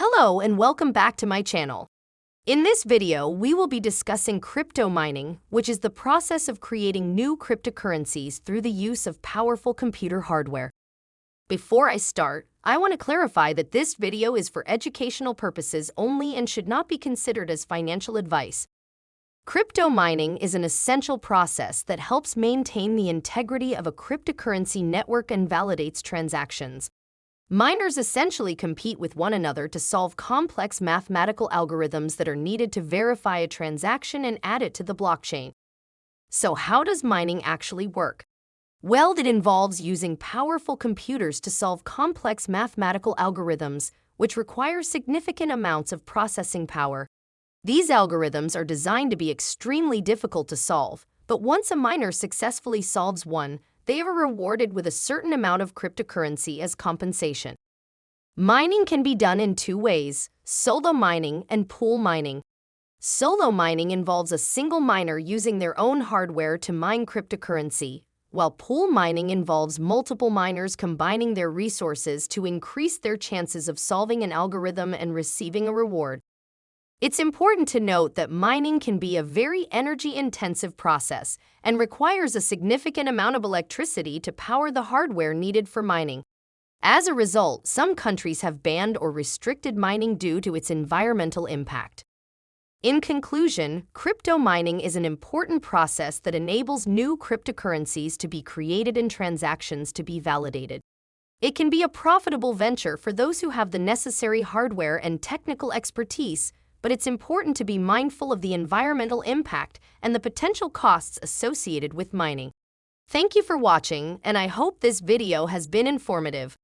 Hello and welcome back to my channel. In this video, we will be discussing crypto mining, which is the process of creating new cryptocurrencies through the use of powerful computer hardware. Before I start, I want to clarify that this video is for educational purposes only and should not be considered as financial advice. Crypto mining is an essential process that helps maintain the integrity of a cryptocurrency network and validates transactions. Miners essentially compete with one another to solve complex mathematical algorithms that are needed to verify a transaction and add it to the blockchain. So how does mining actually work? Well, it involves using powerful computers to solve complex mathematical algorithms, which require significant amounts of processing power. These algorithms are designed to be extremely difficult to solve, but once a miner successfully solves one, they are rewarded with a certain amount of cryptocurrency as compensation. Mining can be done in two ways: solo mining and pool mining. Solo mining involves a single miner using their own hardware to mine cryptocurrency, while pool mining involves multiple miners combining their resources to increase their chances of solving an algorithm and receiving a reward. It's important to note that mining can be a very energy-intensive process and requires a significant amount of electricity to power the hardware needed for mining. As a result, some countries have banned or restricted mining due to its environmental impact. In conclusion, crypto mining is an important process that enables new cryptocurrencies to be created and transactions to be validated. It can be a profitable venture for those who have the necessary hardware and technical expertise, but it's important to be mindful of the environmental impact and the potential costs associated with mining. Thank you for watching, and I hope this video has been informative.